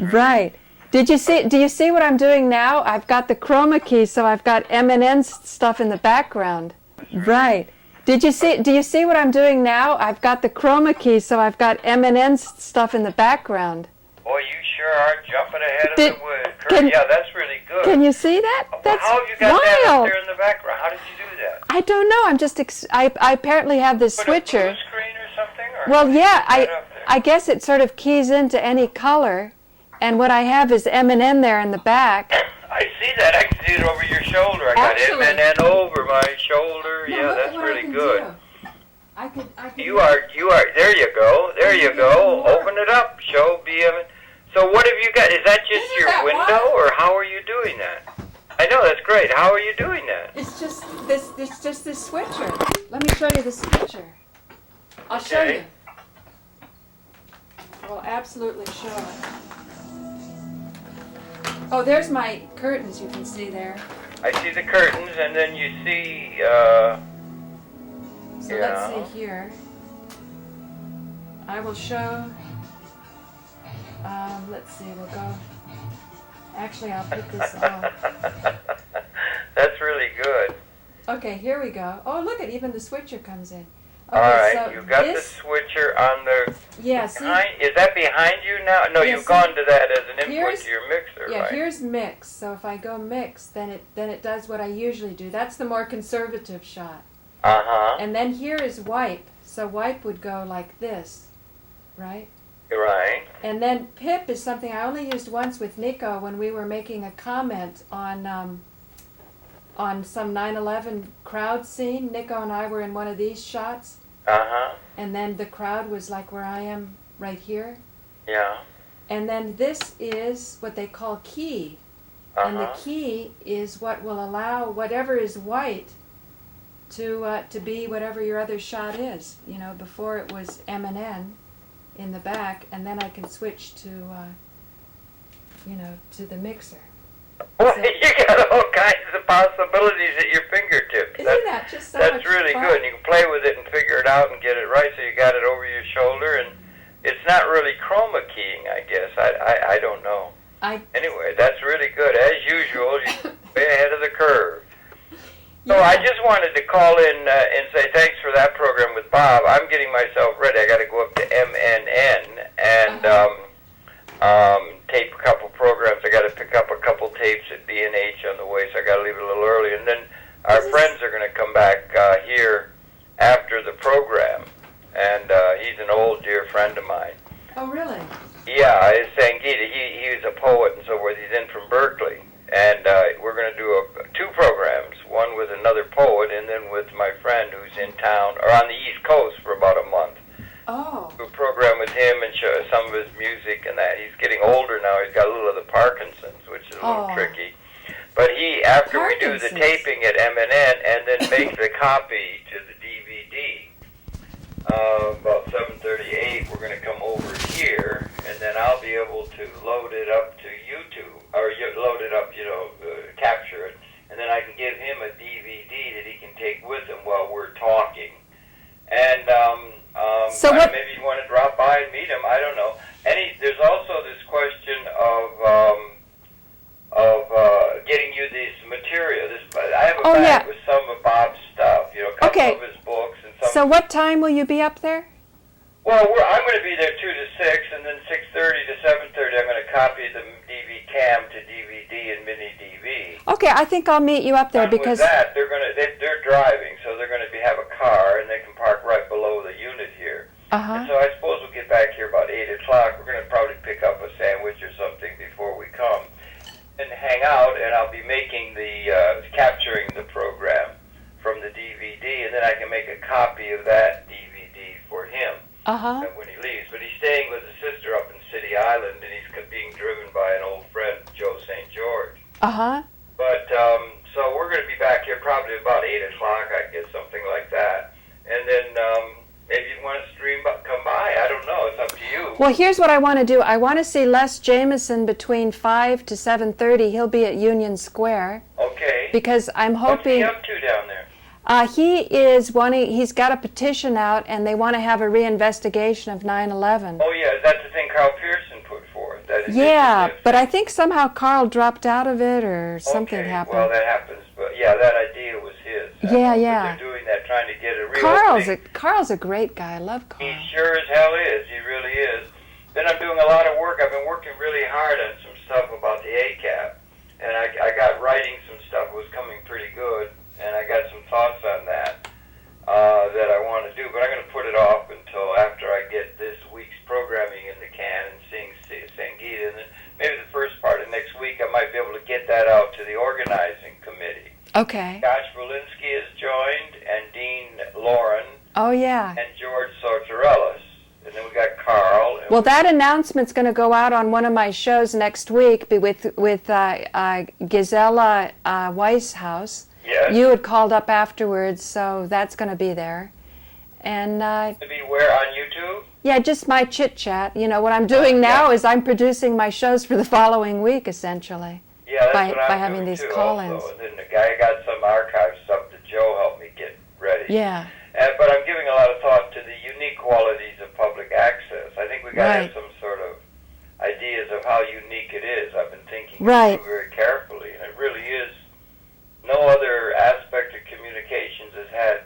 Right. Do you see what I'm doing now? I've got the chroma key, so I've got M&N stuff in the background. Right. Do you see what I'm doing now? I've got the chroma key, so I've got M&N stuff in the background. Boy, you sure are jumping ahead of the curve. Yeah, that's really good. Can you see that? That's how have you got wild. that up there in the background? How did you do that? I don't know. I'm just I apparently have this switcher. A blue screen or something? Or well, yeah. I guess it sort of keys into any color, and what I have is M&N there in the back. I see that. I can see it over your shoulder. I got M&N over my shoulder. No, yeah, that's really good. I could. You are. There you go. There you go. Open it up. Show BM. So what have you got? Is that just your window, or how are you doing that? I know, that's great. How are you doing that? It's just this switcher. Let me show you the switcher. I'll show you. I will absolutely show it. Oh, there's my curtains. You can see there. I see the curtains, and then you see. So let's see here. I will show. Let's see, we'll go. Actually, I'll put this off. That's really good. Okay, here we go. Oh, look at even the switcher comes in. Okay, all right, so you've got the switcher on the. Yeah, see? Is that behind you now? No, you've gone to that as an input to your mixer, yeah, right? here's mix. So if I go mix, then it does what I usually do. That's the more conservative shot. Uh-huh. And then here is wipe. So wipe would go like this, right? Right. And then pip is something I only used once with Nico when we were making a comment on some 9/11 crowd scene. Nico and I were in one of these shots. Uh-huh. And then the crowd was like where I am right here. Yeah. And then this is what they call key. Uh-huh. And the key is what will allow whatever is white to be whatever your other shot is. You know, before it was M&N in the back, and then I can switch to, to the mixer. Well, so, you got all kinds of possibilities at your fingertips. Isn't that just so That's much really fun? good. And you can play with it and figure it out and get it right, so you got it over your shoulder, and it's not really chroma keying, I guess. I don't know. Anyway, that's really good. As usual, you're way ahead of the curve. So I just wanted to call in and say thanks for that program with Bob. I'm getting myself ready. I got to go up to MNN and tape a couple programs. I got to pick up a couple tapes at B&H on the way, so I got to leave it a little early. And then our friends are going to come back here after the program, and he's an old dear friend of mine. Oh, really? Yeah, it's Sangeeta. He's a poet and so forth. He's in from Berkeley. And we're going to do two programs, one with another poet and then with my friend who's in town, or on the East Coast for about a month. Oh. Do a program with him and show some of his music and that. He's getting older now. He's got a little of the Parkinson's, which is a little tricky. But after we do the taping at M&N and then make the copy to the DVD, about 7:38, we're going to come over here, and then I'll be able to load it up to YouTube, or load it up, capture it, and then I can give him a DVD that he can take with him while we're talking. And so maybe you want to drop by and meet him. I don't know. There's also this question of getting you this material. I have a bag with some of Bob's stuff. A couple of his books and some. So what time will you be up there? Well, I'm going to be there 2 to 6, and then 6:30 to 7:30. I'm going to copy the DV cam to DVD and mini DV. Okay, I think I'll meet you up there because with that they're driving, so they're going to have a car, and they can park right below the unit here. And so I suppose we'll get back here about 8 o'clock. We're going to probably pick up a sandwich or something before we come and hang out, and I'll be making capturing the program from the DVD, and then I can make a copy of that DVD for him. When he leaves. But he's staying with his sister up in City Island, and he's being driven by an old friend, Joe St. George. But, so we're going to be back here probably about 8 o'clock, I guess, something like that. And then maybe you want to come by. I don't know. It's up to you. Well, here's what I want to do. I want to see Les Jameson between 5 to 7:30. He'll be at Union Square. Okay. Because I'm hoping... What's he up to down there? He's got a petition out, and they want to have a reinvestigation of 9/11. Oh, yeah, that's the thing Carl Pearson put forth. that Yeah, initiative. but I think somehow Carl dropped out of it or something happened. Well, that happens. But yeah, that idea was his. Yeah. But they're doing that, trying to get a real Carl's a great guy. I love Carl. He sure as hell is. He really is. Then I'm doing a lot of work. I've been working really hard on some stuff about the ACAP. And I got writing some stuff. It was coming pretty good. And I got some thoughts on that that I want to do. But I'm going to put it off until after I get this week's programming in the can and seeing Sangeeta. And then maybe the first part of next week I might be able to get that out to the organizing committee. Okay. Josh Berlinski has joined, and Dean Lauren. Oh, yeah. And George Sotarellis. And then we got Carl. Well, that announcement's going to go out on one of my shows next week with Gisela Weisshaus. Yes. You had called up afterwards, so that's going to be there. And to be where, on YouTube? Yeah, just my chit-chat. You know, what I'm doing now is I'm producing my shows for the following week, essentially. Yeah, that's by having these call-ins. And then the guy got some archive stuff that Joe helped me get ready. Yeah. But I'm giving a lot of thought to the unique qualities of public access. I think we got to have some sort of ideas of how unique it is. I've been thinking through very carefully, and it really is. No other aspect of communications has had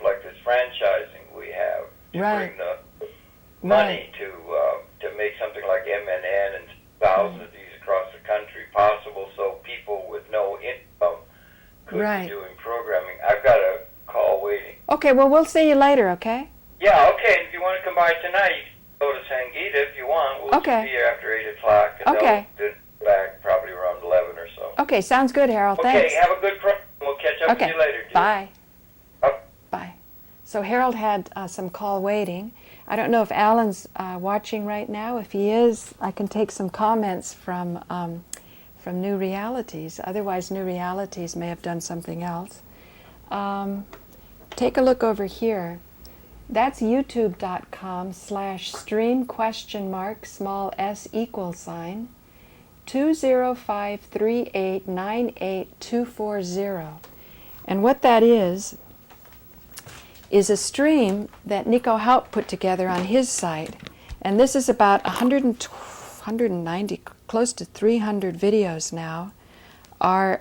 like this franchising we have to bring the money to make something like MNN and thousands of these across the country possible, so people with no income could be doing programming. I've got a call waiting. Okay, well, we'll see you later, okay? Yeah, okay. If you want to come by tonight, you can go to Sangeeta if you want. We'll be here after 8 o'clock. And they'll be back probably around 11 or so. Okay, sounds good, Harold. Thanks. Okay, have a good program. We'll catch up with you later. Bye. Bye. So Harold had some call waiting. I don't know if Alan's watching right now. If he is, I can take some comments from New Realities. Otherwise, New Realities may have done something else. Take a look over here. That's youtube.com/stream ? small s =, 20538988240. And what that is a stream that Nico Haupt put together on his site. And this is about 190, close to 300 videos now, are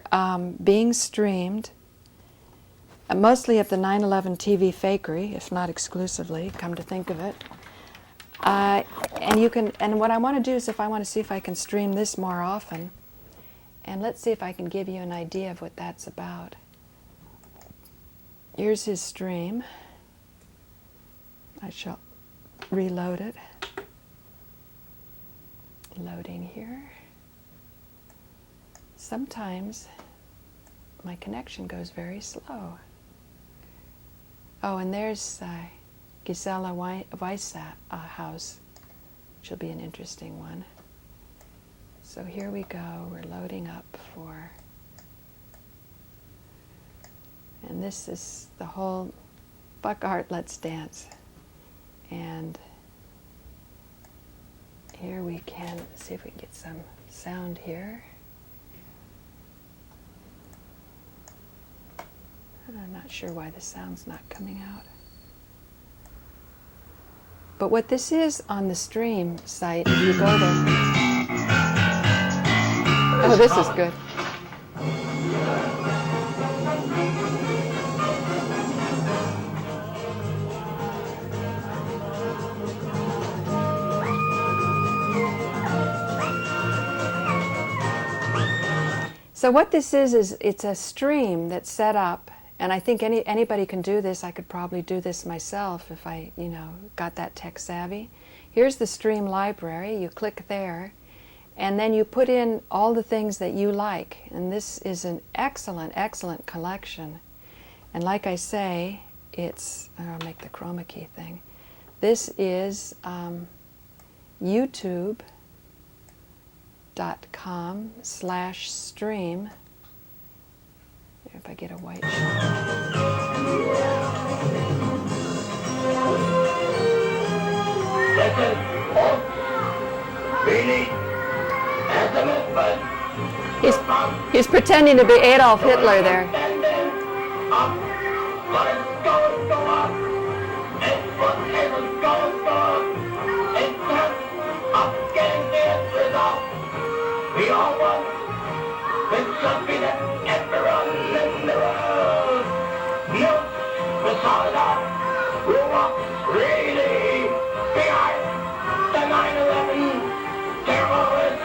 being streamed, mostly of the 9/11 TV fakery, if not exclusively, come to think of it. And you can, and what I want to do is I want to see if I can stream this more often. And let's see if I can give you an idea of what that's about. Here's his stream. I shall reload it. Loading here. Sometimes my connection goes very slow. Oh, and there's Gisela Weisshaus, which will be an interesting one. So here we go. We're loading up for... And this is the whole Buck Art Let's Dance. And here we can see if we can get some sound here. I'm not sure why the sound's not coming out. But what this is on the stream site, if you go there... Oh, this is good. So what this is it's a stream that's set up, and I think anybody can do this. I could probably do this myself if I, got that tech savvy. Here's the stream library. You click there, and then you put in all the things that you like. And this is an excellent, excellent collection. And like I say, it's, I'll make the chroma key thing. This is youtube.com/stream. If I get a white He's pretending to be Adolf Hitler there. We all want the something that everyone in the world knows. The solid art who walks really behind the 9/11 terrorist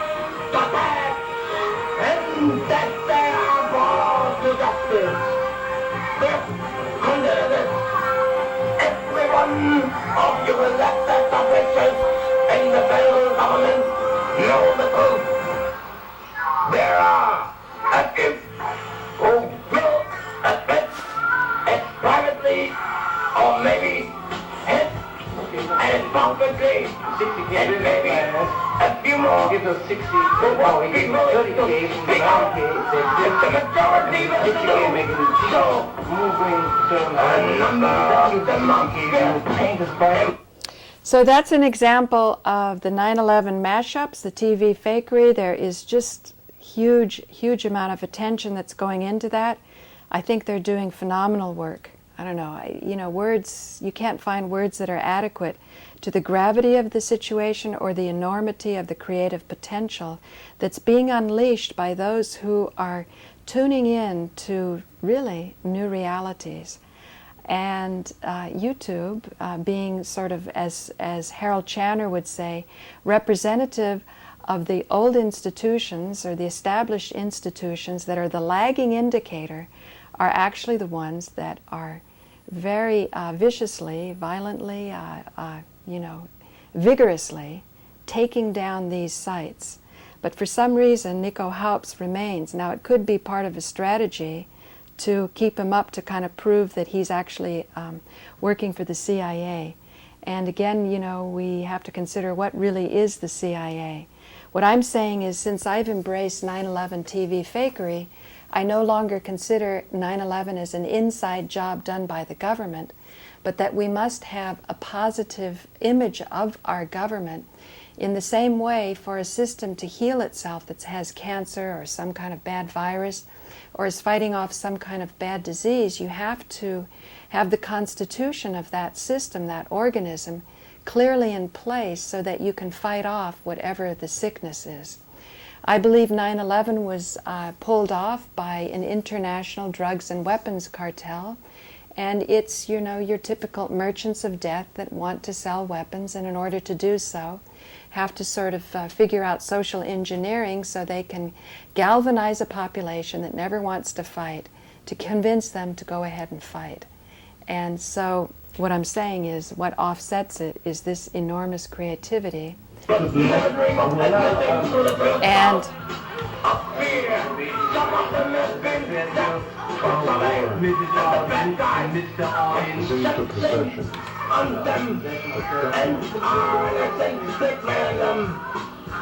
attack, and that they are brought to justice. This, under this, every one of you elected officials in the federal government know the truth. There are a few who will admit it privately or maybe hit and publicly, and maybe a few more who won't be willing to speak out. If the majority will do so, a number of them will. So that's an example of the 9/11 mashups, the TV fakery. There is just huge amount of attention that's going into that. I think they're doing phenomenal work. I don't know, words, you can't find words that are adequate to the gravity of the situation or the enormity of the creative potential that's being unleashed by those who are tuning in to really new realities. And YouTube being sort of, as Harold Channer would say, representative of the old institutions or the established institutions that are the lagging indicator, are actually the ones that are very viciously, violently, vigorously taking down these sites. But for some reason, Nico Haupts remains. Now, it could be part of a strategy to keep him up to kind of prove that he's actually working for the CIA. And again, we have to consider what really is the CIA. What I'm saying is, since I've embraced 9/11 TV fakery, I no longer consider 9/11 as an inside job done by the government, but that we must have a positive image of our government. In the same way, for a system to heal itself that has cancer or some kind of bad virus or is fighting off some kind of bad disease, you have to have the constitution of that system, that organism, clearly in place so that you can fight off whatever the sickness is. I believe 9/11 was pulled off by an international drugs and weapons cartel, and it's, your typical merchants of death that want to sell weapons, and in order to do so, have to sort of figure out social engineering so they can galvanize a population that never wants to fight to convince them to go ahead and fight. And so what I'm saying is, what offsets it is this enormous creativity. And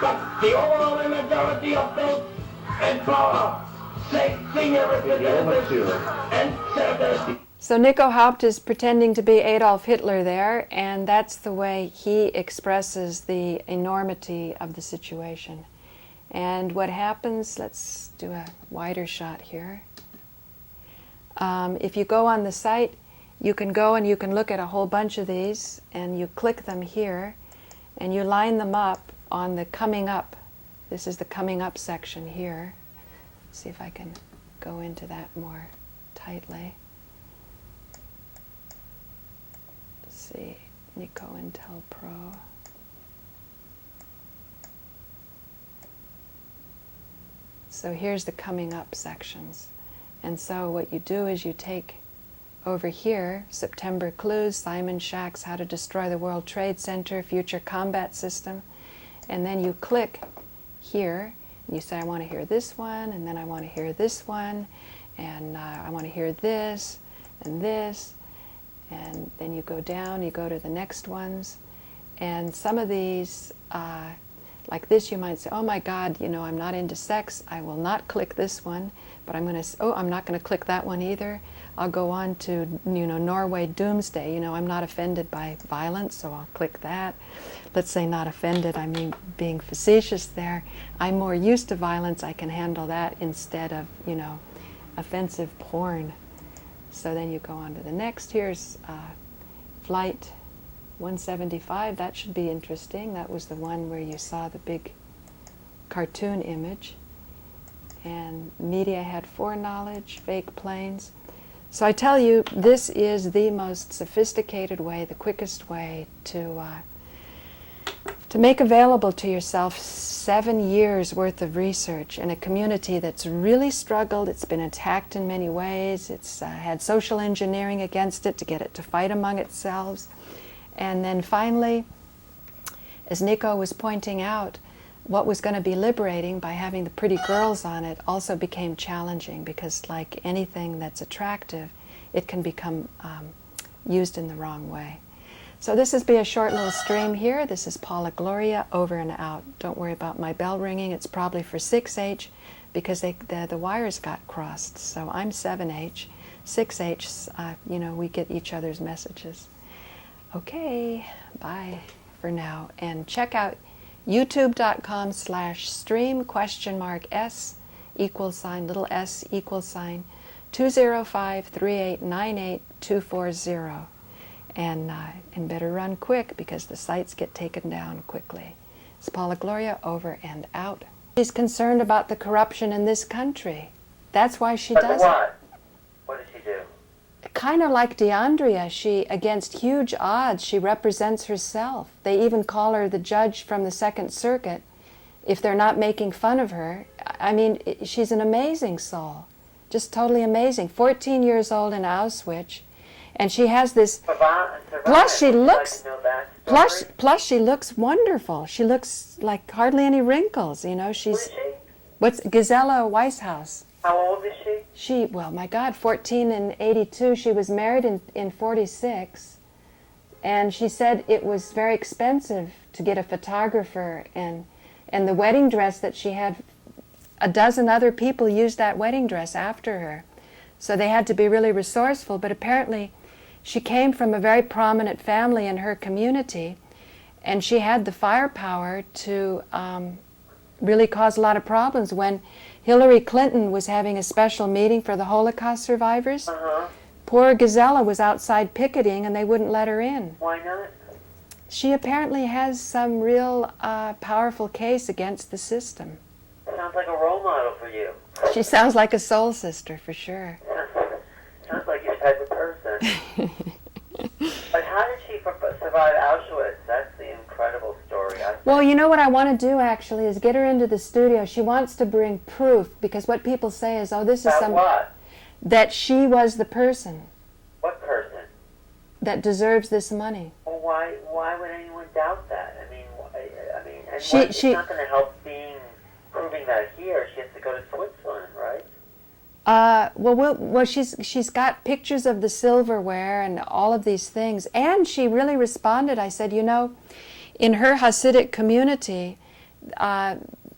but the overwhelming majority of those in power say senior representatives and senators. So Nico Haupt is pretending to be Adolf Hitler there, and that's the way he expresses the enormity of the situation. And what happens, let's do a wider shot here. If you go on the site, you can go and you can look at a whole bunch of these, and you click them here, and you line them up on the coming up. This is the coming up section here. Let's see if I can go into that more tightly. See, Nico Intel Pro. So here's the coming up sections. And so what you do is you take over here, September Clues, Simon Shack's How to Destroy the World Trade Center, Future Combat System, and then you click here, and you say, I want to hear this one, and then I want to hear this one, and I want to hear this, and this, and then you go down, you go to the next ones, and some of these, like this, you might say, oh my God, I'm not into sex, I will not click this one, but I'm not going to click that one either. I'll go on to, Norway Doomsday, I'm not offended by violence, so I'll click that. Let's say not offended, I mean being facetious there. I'm more used to violence, I can handle that instead of, offensive porn. So then you go on to the next. Here's Flight 175. That should be interesting. That was the one where you saw the big cartoon image. And media had foreknowledge, fake planes. So I tell you, this is the most sophisticated way, the quickest way to make available to yourself 7 years worth of research in a community that's really struggled. It's been attacked in many ways. It's had social engineering against it to get it to fight among itself. And then finally, as Nico was pointing out, what was going to be liberating by having the pretty girls on it also became challenging, because like anything that's attractive, it can become used in the wrong way. So this has been a short little stream here. This is Paula Gloria, over and out. Don't worry about my bell ringing. It's probably for 6H because the wires got crossed. So I'm 7H. 6H, you know, we get each other's messages. Okay, bye for now. And check out youtube.com/stream?s little s 205-3898-240. And better run quick because the sites get taken down quickly. It's Paula Gloria, over and out. She's concerned about the corruption in this country. That's why she does it. What? What does she do? Kind of like DeAndrea, she, against huge odds, she represents herself. They even call her the judge from the Second Circuit if they're not making fun of her. I mean, she's an amazing soul. Just totally amazing. 14 years old in Auschwitz. And she has this, plus she looks wonderful. She looks like hardly any wrinkles, you know. She's, what's Gisela Weishaus? How old is she? She, well, my God, 14 in 82. She was married in 46. And she said it was very expensive to get a photographer. And the wedding dress that she had, a dozen other people used that wedding dress after her. So they had to be really resourceful. But apparently she came from a very prominent family in her community. And she had the firepower to really cause a lot of problems. When Hillary Clinton was having a special meeting for the Holocaust survivors, poor Gisela was outside picketing and they wouldn't let her in. Why not? She apparently has some real powerful case against the system. Sounds like a role model for you. She sounds like a soul sister, for sure. Sounds like your type of person. But how did she survive Auschwitz? That's the incredible story. Well, you know what I want to do, actually, is get her into the studio. She wants to bring proof, because what people say is, oh, this is some... What? That she was the person. What person? That deserves this money. Well, why would anyone doubt that? I mean, and She- it's not going to help proving that here. She has to go to Switzerland, right? Well, she's got pictures of the silverware and all of these things, and she really responded. I said, you know, in her Hasidic community,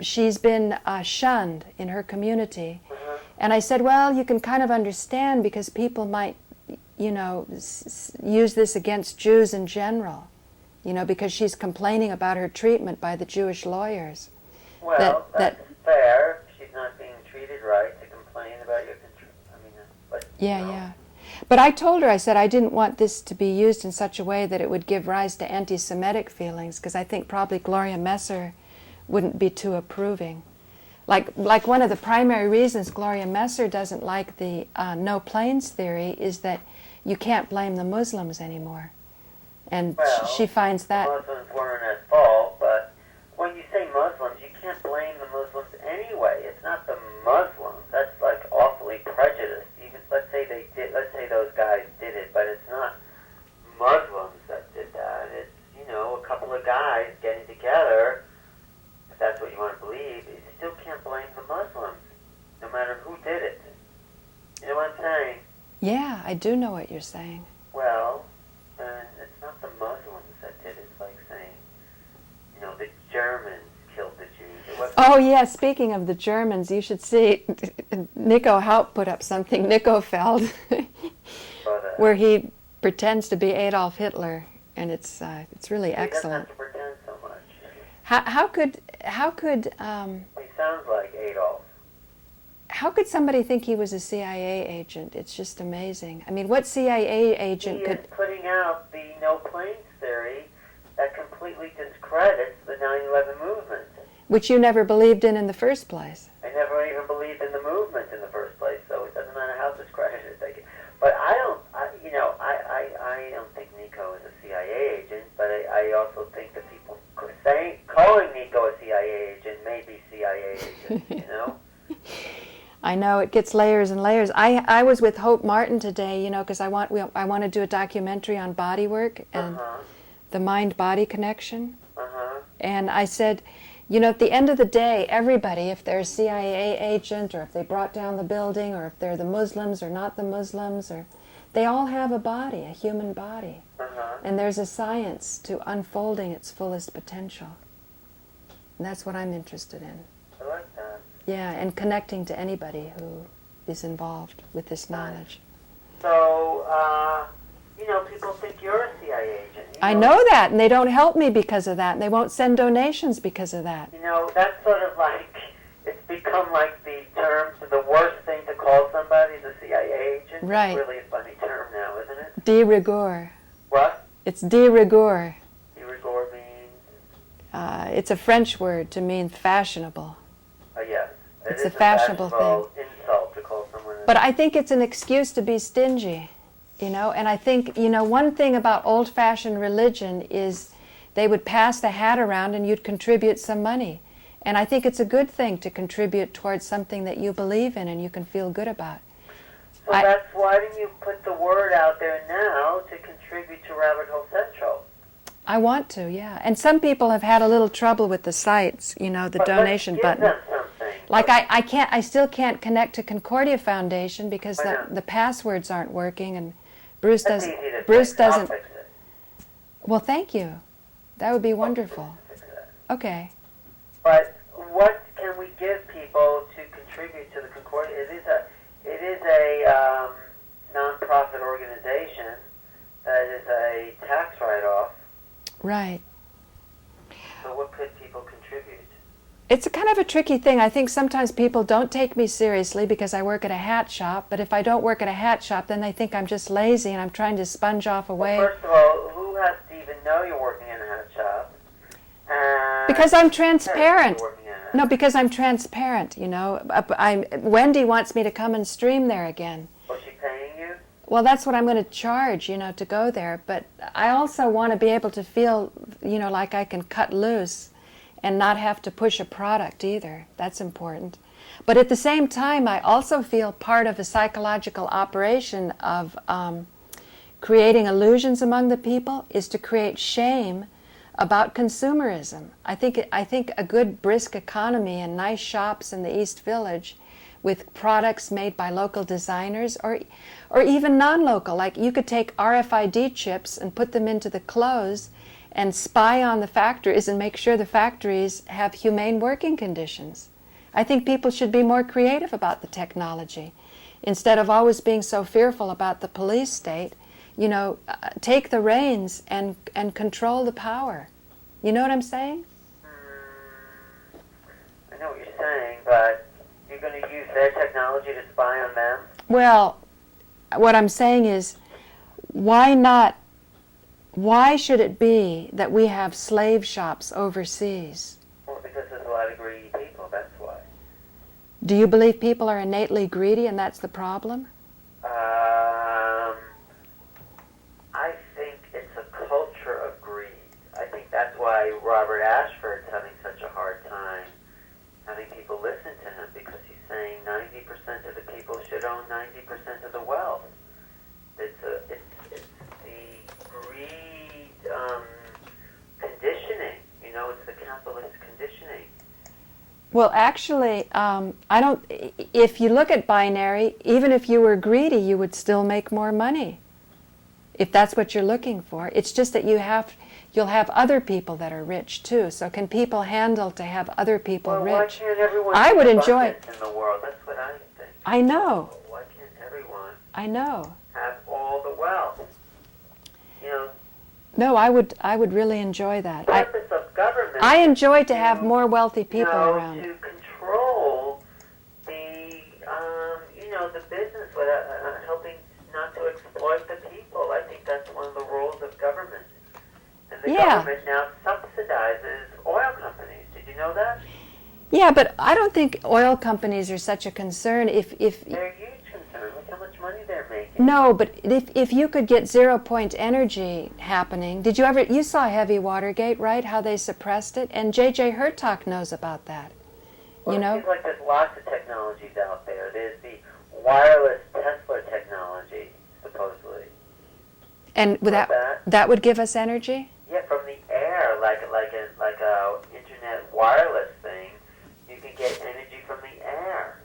she's been shunned in her community, and I said, well, you can kind of understand because people might, you know, use this against Jews in general, you know, because she's complaining about her treatment by the Jewish lawyers. Well, that's fair. She's not being treated right to complain about your but yeah. But I told her, I said I didn't want this to be used in such a way that it would give rise to anti-Semitic feelings, because I think probably Gloria Messer wouldn't be too approving. Like one of the primary reasons Gloria Messer doesn't like the no planes theory is that you can't blame the Muslims anymore. And she finds that... Muslims weren't at fault, but when you say Muslims, you can't blame the Muslims anyway. It's not the Muslims. That's like awfully prejudiced. Even let's say those guys did it, but it's not Muslims that did that. It's, you know, a couple of guys getting together. If that's what you want to believe, you still can't blame the Muslims, no matter who did it. You know what I'm saying? Yeah, I do know what you're saying. Well, it's not the Muslims that did it. It's like saying, you know, the Germans killed the Jews. Oh, yeah, speaking of the Germans, you should see Nico Haupt put up something, Nico Feld, where he pretends to be Adolf Hitler, and it's really excellent. He doesn't have to pretend so much. How could He sounds like Adolf. how could somebody think he was a CIA agent? It's just amazing. I mean, what CIA agent could... He is putting out the no planes theory that completely discredits the 9/11 movement. Which you never believed in the first place. I never even believed in the movement in the first place, so it doesn't matter how discredited they get. But I don't think Nico is a CIA agent, but I also think that people calling Nico a CIA agent may be CIA agents, you know? I know, it gets layers and layers. I was with Hope Martin today, you know, because I want to do a documentary on body work and the mind-body connection. And I said, you know, at the end of the day, everybody, if they're a CIA agent or if they brought down the building or if they're the Muslims or not the Muslims, or they all have a body, a human body. And there's a science to unfolding its fullest potential. And that's what I'm interested in. I like that. Yeah, and connecting to anybody who is involved with this knowledge. So, you know, people think you're a CIA agent. I know that, and they don't help me because of that, and they won't send donations because of that. You know, that's sort of like, it's become like the term, the worst thing to call somebody is a CIA agent. Right. It's really a funny term now, isn't it? De rigueur. What? It's de rigueur. De rigueur means? It's a French word to mean fashionable. Yes. It's a fashionable thing. Insult to call someone. But I think it's an excuse to be stingy, you know. And I think, you know, one thing about old-fashioned religion is they would pass the hat around and you'd contribute some money. And I think it's a good thing to contribute towards something that you believe in and you can feel good about. So that's why didn't you put the word out there now to contribute to Rabbit Hole Central? I want to, yeah. And some people have had a little trouble with the sites, you know, the donation button. Let's give them something. Like I still can't connect to Concordia Foundation because the passwords aren't working, and Bruce doesn't. I'll fix it. Well, thank you. That would be wonderful. Okay. But what can we give people to contribute to the Concordia? It is a non-profit organization that is a tax write-off. Right. So what could people contribute? It's a kind of a tricky thing. I think sometimes people don't take me seriously because I work at a hat shop, but if I don't work at a hat shop, then they think I'm just lazy and I'm trying to sponge off away. Well, first of all, who has to even know you're working in a hat shop? Because I'm transparent. No, because I'm transparent, you know. Wendy wants me to come and stream there again. Was she paying you? Well, that's what I'm going to charge, you know, to go there. But I also want to be able to feel, you know, like I can cut loose and not have to push a product either. That's important. But at the same time, I also feel part of a psychological operation of creating illusions among the people is to create shame about consumerism. I think a good brisk economy and nice shops in the East Village with products made by local designers or even non-local. Like you could take RFID chips and put them into the clothes and spy on the factories and make sure the factories have humane working conditions. I think people should be more creative about the technology. Instead of always being so fearful about the police state, you know, take the reins and control the power. You know what I'm saying? I know what you're saying, but you're going to use their technology to spy on them? Well, what I'm saying is, why should it be that we have slave shops overseas? Well, because there's a lot of greedy people, that's why. Do you believe people are innately greedy and that's the problem? I think it's a culture of greed. I think that's why Robert Ashford's having such a hard time having people listen to him, because he's saying 90% of the people should own 90% of the wealth. It's the greed conditioning. You know, it's the capitalist conditioning. Well, actually, if you look at binary, even if you were greedy, you would still make more money. If that's what you're looking for. It's just that you'll have other people that are rich too. So can people handle to have other people rich? Why can't everyone I would enjoy it in the world? That's what I think. I know. Why can't everyone have all the wealth? You know. No, I would really enjoy that. The purpose of government. I enjoy to have more wealthy people around. To control the the business without helping not to exploit the people. I think that's one of the roles of government. And the government now subsidizes oil companies. Did you know that? Yeah, but I don't think oil companies are such a concern if They're a huge concern. Look how much money they're making. no, but if you could get 0-point energy happening, you saw Heavy Watergate, right? How they suppressed it? And J.J. Hertog knows about that. Well, You know? it seems like there's lots of technologies out there. There's the wireless Tesla technology, supposedly. And without that would give us energy? Yeah, from the air, like a internet wireless thing, you can get energy from the air.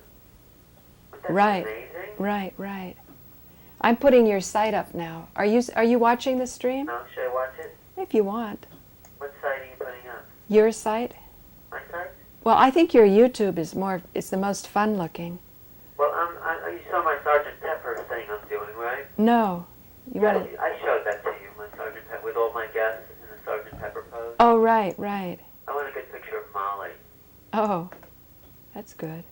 Wouldn't that be Right. amazing? Right. I'm putting your site up now. Are you watching the stream? No, should I watch it? If you want. What site are you putting up? Your site? My site? Well, I think your YouTube is the most fun looking. Well, you saw my Sergeant Pepper thing I'm doing, right? No. You Yeah, want to? I showed that to you, my Sergeant Pepper, with all my guests in the Sergeant Pepper pose. Oh, right. I want a good picture of Molly. Oh, that's good.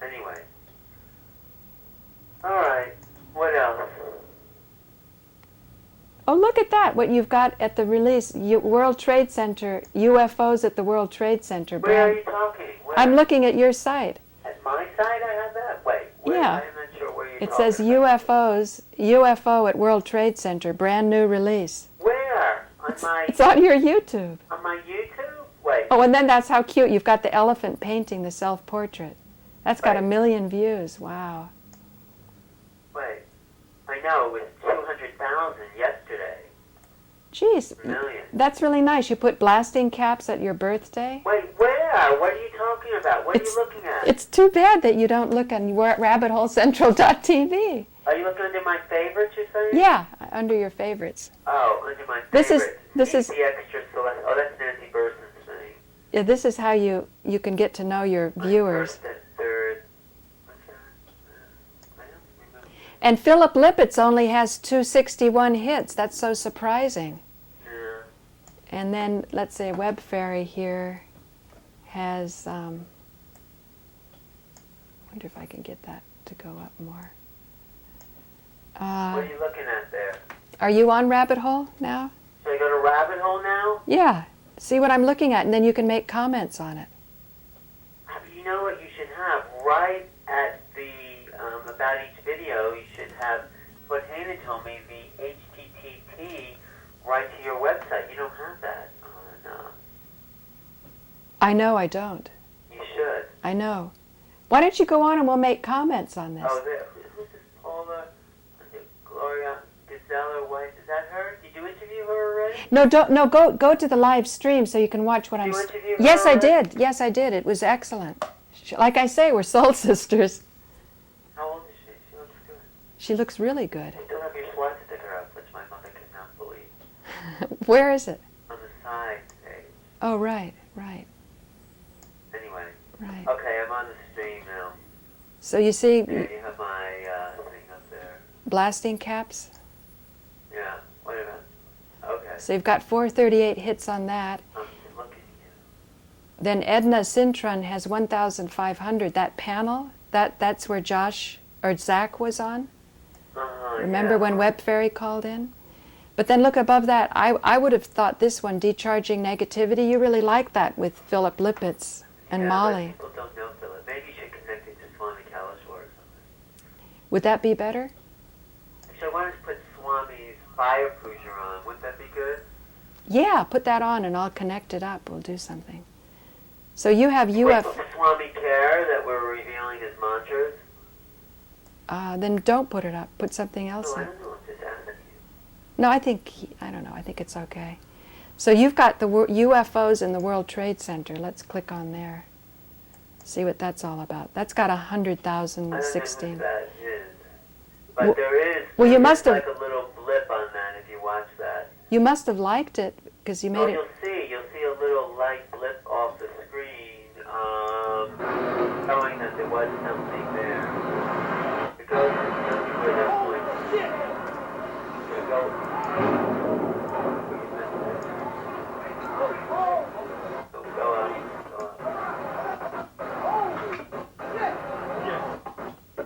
Anyway. All right. What else? Oh, look at that! What you've got at the release, World Trade Center, UFOs at the World Trade Center. Where are you talking? Where? I'm looking at your site. At my site I have that? Wait. Yeah. I'm not sure where you're It talking says about. UFO at World Trade Center, brand new release. Where? On my... It's on your YouTube. On my YouTube? Wait. Oh, and then that's how cute. You've got the elephant painting the self-portrait. That's got Right. 1 million views. Wow. Wait. I know, it was 200,000 yesterday. Jeez, Million. that's really nice. You put blasting caps at your birthday. Wait, where? What are you talking about? What are you looking at? It's too bad that you don't look on rabbitholecentral.tv. Are you looking under my favorites, you're saying? Yeah, under your favorites. Oh, under my This favorites. is The extra select. Oh, that's Nancy Burson's thing. Yeah, this is how you can get to know your viewers. First and third. What's that? I don't remember. And Philip Lippitt's only has 261 hits. That's so surprising. Yeah. And then, let's say, Web Fairy here has, wonder if I can get that to go up more. What are you looking at there? Are you on Rabbit Hole now? Should I go to Rabbit Hole now? Yeah. See what I'm looking at, and then you can make comments on it. You know what you should have? Right at the, about each video, you should have, what Hannah told me, the HTTP right to your website. You don't have that on, I know I don't. you should. I know. Why don't you go on and we'll make comments on this? Oh, who's this Paula Gloria Gazella White? Is that her? Did you interview her already? No, go to the live stream so you can watch what I'm Did you interview her Yes, I already? did. Yes, I did. It was excellent. Like I say, we're soul sisters. How old is she? She looks good. She looks really good. You still have your SWAT sticker up, which my mother could not believe. Where is it? On the side page. Oh, right. Anyway. Right. Okay, I'm on the stream now. So you see Yeah, you have my thing up there. blasting caps? Yeah, wait a minute. Okay, So you've got 438 hits on that. I'm looking at you. Then Edna Sintron has 1,500. That panel, that's where Josh or Zach was on. Remember when Web Fairy called in? But then look above that. I would have thought this one, Decharging Negativity. You really like that with Philip Lippitt's and Molly. But people don't know Philip. Maybe you should connect it to Swami Kalashwar or something. Would that be better? Actually, I wanted to put Swami's Fire Puja on. Wouldn't that be good? Yeah, put that on and I'll connect it up. We'll do something. So you have Wait, Swami Care that we're revealing his mantras? then don't put it up. Put something else No, I in. don't know. I'm just asking you. No, I don't know. I think it's okay. So you've got the UFOs in the World Trade Center. Let's click on there. See what that's all about. That's got I don't know 100,016. what that is. But there is you must have- like a little blip on that if you watch that. You must have liked it because you Oh, made it. you'll see a little light blip off the screen, showing that there was something there. It goes where that point. It goes. Go up. You'll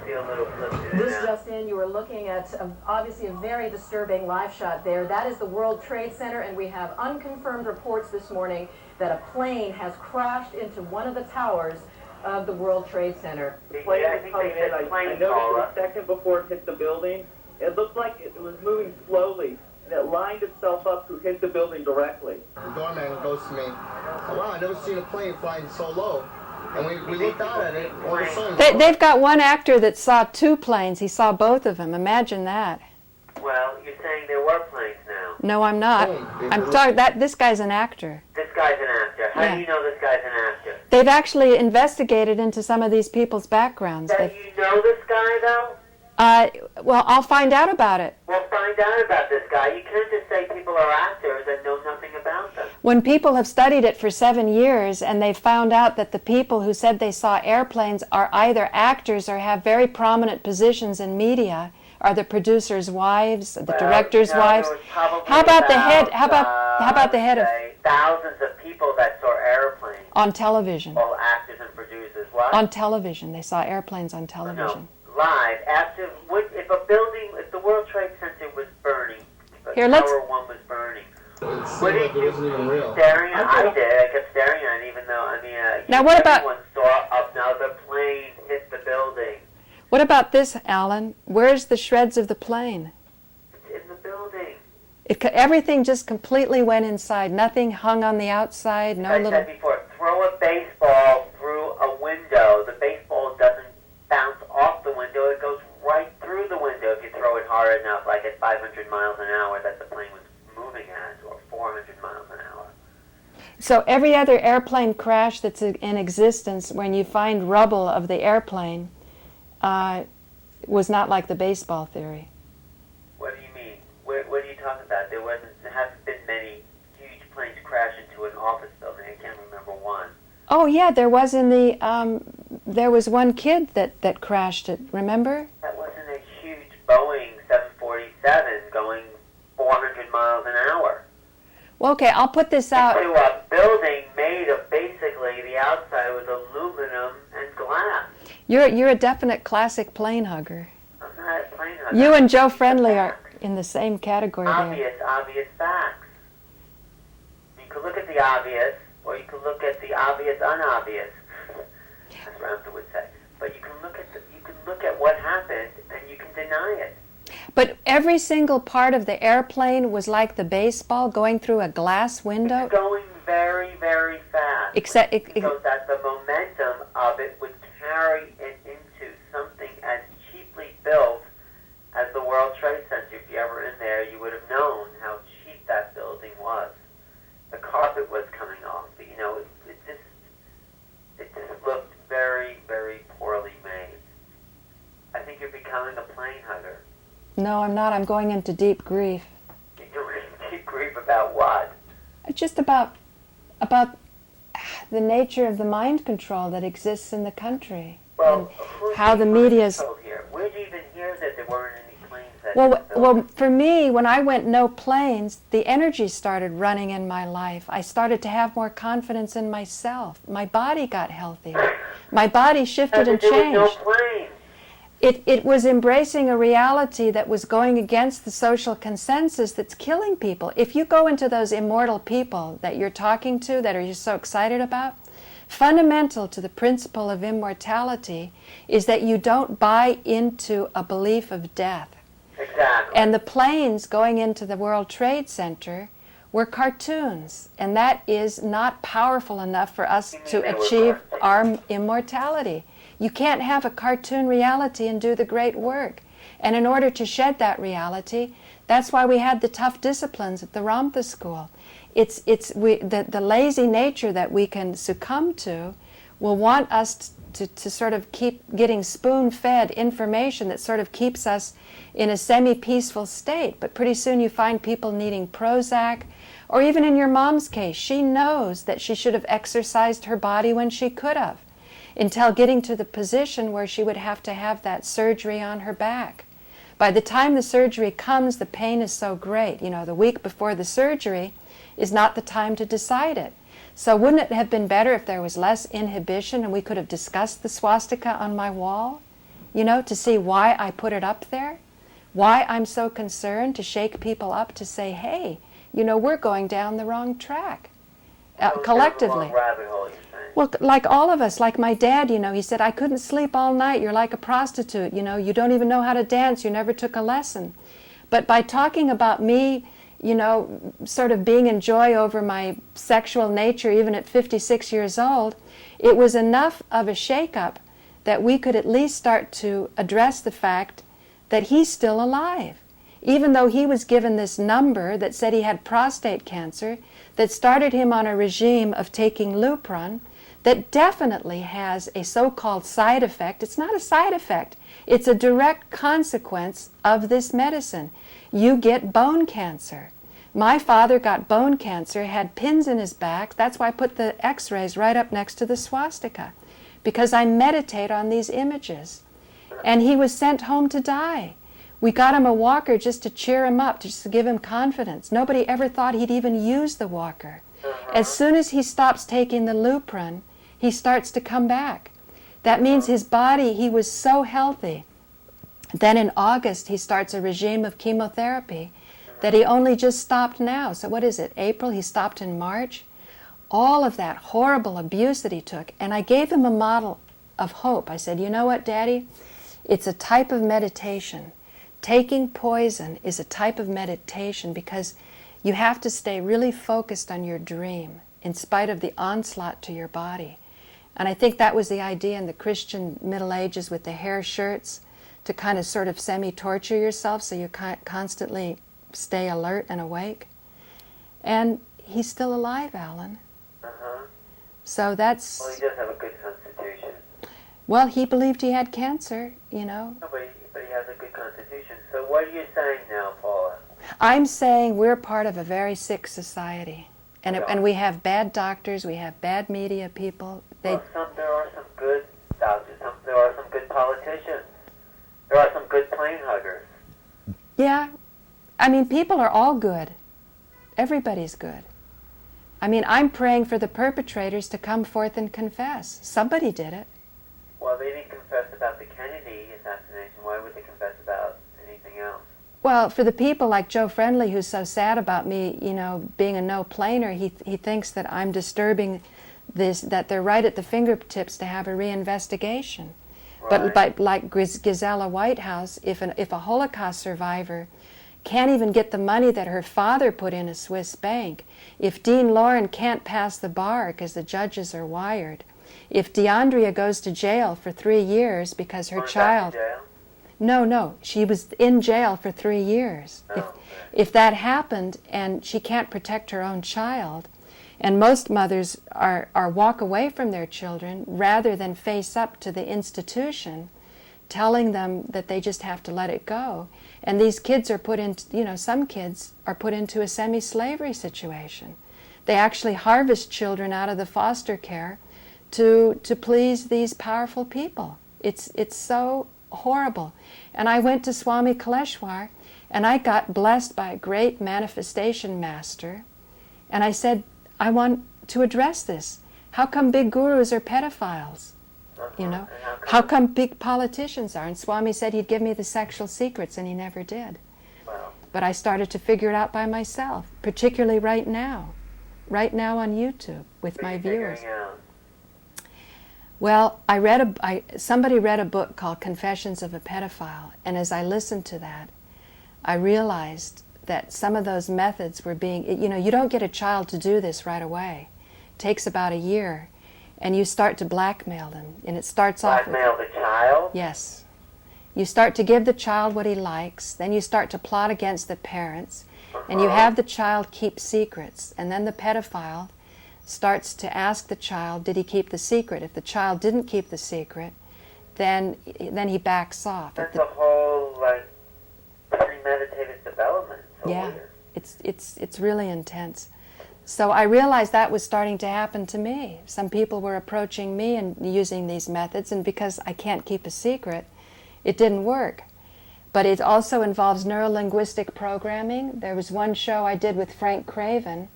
see a little flip there. This just in, you were looking at obviously a very disturbing live shot there. That is the World Trade Center, and we have unconfirmed reports this morning that a plane has crashed into one of the towers of the World Trade Center. Plane was coming in. I noticed a second before it hit the building. It looked like it was moving slowly, and it lined itself up to hit the building directly. The doorman goes to me, "Oh, wow, I never seen a plane flying so low." And we looked out at it, all of a sudden... They've got one actor that saw two planes. He saw both of them. Imagine that. Well, you're saying there were planes now. No, I'm not. I'm talking that this guy's an actor. This guy's an actor. How do you know this guy's an actor? They've actually investigated into some of these people's backgrounds. Do you know this guy, though? Well, I'll find out about it. Well, find out about this guy. You can't just say people are actors and know nothing about them. When people have studied it for 7 years and they've found out that the people who said they saw airplanes are either actors or have very prominent positions in media, are the producers' wives, the directors' wives. How about the head? How about the head of thousands of people that saw airplanes on television? All actors and producers. What? On television, they saw airplanes on television. No, live. After if the World Trade Center was burning, Here, Tower 1 was burning. What did you staring at? I did. I kept staring at it, even though now what about? Everyone saw another plane hit the building. What about this, Alan? Where's the shreds of the plane? It's in the building. Everything just completely went inside. Nothing hung on the outside. No I little. said before, throw a baseball through a window. The baseball doesn't bounce off the window. It goes right through the window if you throw it hard enough, like at 500 miles an hour that the plane was moving at, or 400 miles an hour. So every other airplane crash that's in existence, when you find rubble of the airplane, was not like the baseball theory. What do you mean? What are you talking about? There haven't been many huge planes crash into an office building. I can't remember one. Oh yeah, there was there was one kid that crashed it. Remember? That wasn't a huge Boeing 747 going 400 miles an hour. Well, okay, I'll put this out. Into a building made of basically the outside was aluminum and glass. You're a definite classic plane hugger. I'm not a plane hugger. You and Joe Friendly are in the same category there. Obvious facts. You could look at the obvious, or you could look at the obvious unobvious. That's what I would say. But you can look at what happened, and you can deny it. But every single part of the airplane was like the baseball going through a glass window. It's going very, very fast. Because that the momentum of it would carry it into something as cheaply built as the World Trade Center. If you ever in there, you would have known how cheap that building was. The carpet was coming off. It just looked very, very poorly made. I think you're becoming a plane hugger. No, I'm not. I'm going into deep grief. You're going into deep grief about what? Just about the nature of the mind control that exists in the country. Well, and how the media's... Where did you even hear that there weren't any planes that Well, for me, when I went no planes, the energy started running in my life. I started to have more confidence in myself. My body got healthier. My body shifted and changed. No planes. It was embracing a reality that was going against the social consensus that's killing people. If you go into those immortal people that you're talking to, that you're so excited about, fundamental to the principle of immortality is that you don't buy into a belief of death. Exactly. And the planes going into the World Trade Center were cartoons, and that is not powerful enough for us to achieve our immortality. You can't have a cartoon reality and do the great work. And in order to shed that reality, that's why we had the tough disciplines at the Ramtha School. The lazy nature that we can succumb to will want us to sort of keep getting spoon-fed information that sort of keeps us in a semi-peaceful state. But pretty soon you find people needing Prozac, or even in your mom's case, she knows that she should have exercised her body when she could have, until getting to the position where she would have to have that surgery on her back. By the time the surgery comes, the pain is so great. The week before the surgery is not the time to decide it. So wouldn't it have been better if there was less inhibition and we could have discussed the swastika on my wall? you know, to see why I put it up there, why I'm so concerned to shake people up to say, hey, you know, we're going down the wrong track, collectively. Down the wrong rabbit hole, you're saying. Well, like all of us, like my dad, you know, he said, I couldn't sleep all night. You're like a prostitute, you know, you don't even know how to dance. You never took a lesson. But by talking about me, you know, sort of being in joy over my sexual nature, even at 56 years old, it was enough of a shake-up that we could at least start to address the fact that he's still alive. Even though he was given this number that said he had prostate cancer, that started him on a regime of taking Lupron, that definitely has a so-called side effect. It's not a side effect. It's a direct consequence of this medicine. You get bone cancer. My father got bone cancer, had pins in his back. That's why I put the x-rays right up next to the swastika, because I meditate on these images. And he was sent home to die. We got him a walker just to cheer him up, just to give him confidence. Nobody ever thought he'd even use the walker. As soon as he stops taking the Lupron, he starts to come back. That means his body, he was so healthy. Then in August, he starts a regime of chemotherapy that he only just stopped now. So what is it, April? He stopped in March. All of that horrible abuse that he took. And I gave him a model of hope. I said, you know what, Daddy? It's a type of meditation. Taking poison is a type of meditation because you have to stay really focused on your dream in spite of the onslaught to your body. And I think that was the idea in the Christian Middle Ages with the hair shirts, to kind of sort of semi-torture yourself so you constantly stay alert and awake. And he's still alive, Alan. So that's... Well, he does have a good constitution. Well, he believed he had cancer, you know. No, but he has a good constitution. So what are you saying now, Paula? I'm saying we're part of a very sick society. And we have bad doctors, we have bad media people. Well, there are some good doctors, there are some good politicians. There are some good plane huggers. Yeah. I mean, people are all good. Everybody's good. I mean, I'm praying for the perpetrators to come forth and confess. Somebody did it. Well, they didn't confess about the Kennedy assassination. Why would they confess about anything else? Well, for the people like Joe Friendly, who's so sad about me, you know, being a no-planer, he thinks that I'm disturbing this, that they're right at the fingertips to have a reinvestigation. Right. But like Gisela Whitehouse, if a Holocaust survivor can't even get the money that her father put in a Swiss bank, if Dean Lauren can't pass the bar because the judges are wired, if DeAndrea goes to jail for 3 years because her child... No, she was in jail for 3 years. If that happened and she can't protect her own child, and most mothers are walk away from their children rather than face up to the institution, telling them that they just have to let it go. And these kids are put into, you know, some kids are put into a semi-slavery situation. They actually harvest children out of the foster care to please these powerful people. It's so horrible. And I went to Swami Kaleshwar, and I got blessed by a great manifestation master, and I said, I want to address this. How come big gurus are pedophiles? You know, how come big politicians are? And Swami said he'd give me the sexual secrets, and he never did. Wow. But I started to figure it out by myself, particularly right now on YouTube with my viewers. Well, somebody read a book called Confessions of a Pedophile, and as I listened to that, I realized that some of those methods were being, you know, you don't get a child to do this right away. It takes about a year, and you start to blackmail them, and it starts off with... Blackmail the child? Yes. You start to give the child what he likes, then you start to plot against the parents, and you have the child keep secrets, and then the pedophile starts to ask the child, did he keep the secret? If the child didn't keep the secret, then he backs off. That's a whole, like, premeditated development. So yeah, weird. it's really intense. So I realized that was starting to happen to me. Some people were approaching me and using these methods, and because I can't keep a secret, it didn't work. But it also involves neuro-linguistic programming. There was one show I did with Frank Craven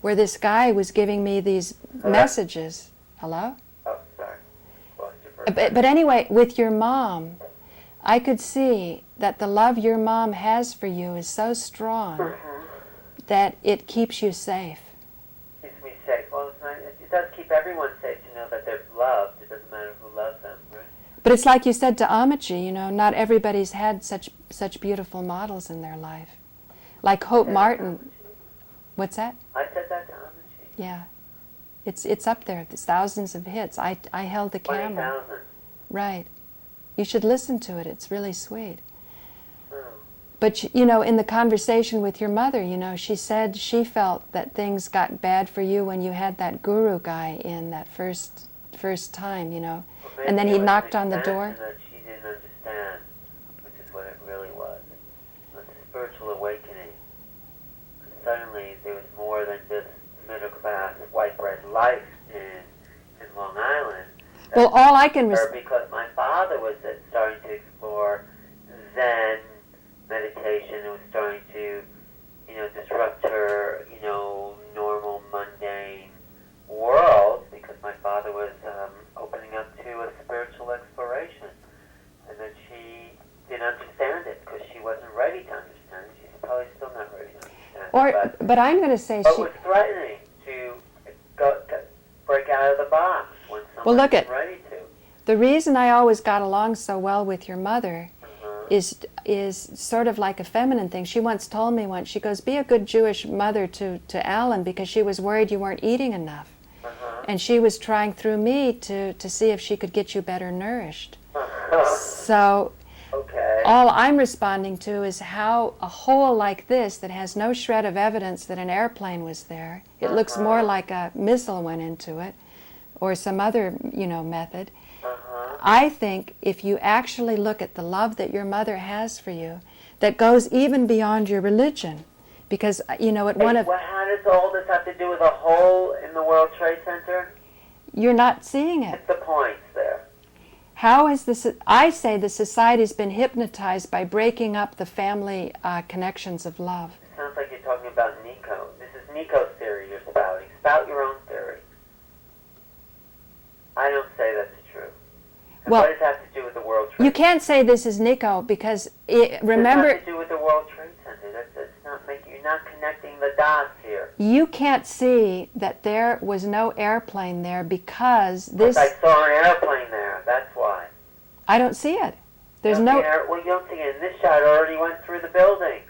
where this guy was giving me these messages. Hello? Oh, sorry. Lost you for a second. But anyway, with your mom, I could see that the love your mom has for you is so strong that it keeps you safe. Keeps me safe. Well, it's not, it does keep everyone safe to know that they're loved. It doesn't matter who loves them, right? But it's like you said to Amachi, you know, not everybody's had such beautiful models in their life. Like Hope Martin. What's that? I said that to Amachi. Yeah. It's up there. There's thousands of hits. I held the camera. 20,000. Right. You should listen to it. It's really sweet. Oh. But, you know, in the conversation with your mother, you know, she said she felt that things got bad for you when you had that guru guy in that first time, you know. Well, and then he knocked on the door. That she didn't understand, which is what it really was. It was a spiritual awakening. And suddenly there was more than just middle-class, white bread life in Long Island. Well, all I can... Because my father was starting to explore Zen meditation. It was starting to, you know, disrupt her, you know, normal, mundane world, because my father was opening up to a spiritual exploration. And then she didn't understand it because she wasn't ready to understand it. She's probably still not ready to understand it. But I'm going to say she... was threatening to break out of the box when someone wasn't ready to. The reason I always got along so well with your mother is sort of like a feminine thing. She once told me she goes, be a good Jewish mother to Alan, because she was worried you weren't eating enough. And she was trying through me to see if she could get you better nourished. So all I'm responding to is how a hole like this that has no shred of evidence that an airplane was there, it looks more like a missile went into it, or some other, you know, method. I think if you actually look at the love that your mother has for you, that goes even beyond your religion, because, you know, how does all this have to do with a hole in the World Trade Center? You're not seeing it. What's the points there? How is this? I say the society's been hypnotized by breaking up the family connections of love. It sounds like you're talking about Nico. This is Nico's theory you're spouting. Spout your own theory. I don't say that's true. And what does that have to do with the World Trade Center? You can't say this is Nico because remember. It has to do with the World Trade Center. You're not connecting the dots here. You can't see that there was no airplane there because this. I saw an airplane there. That's why. I don't see it. There's no. Well, you don't see it in this shot. It already went through the building.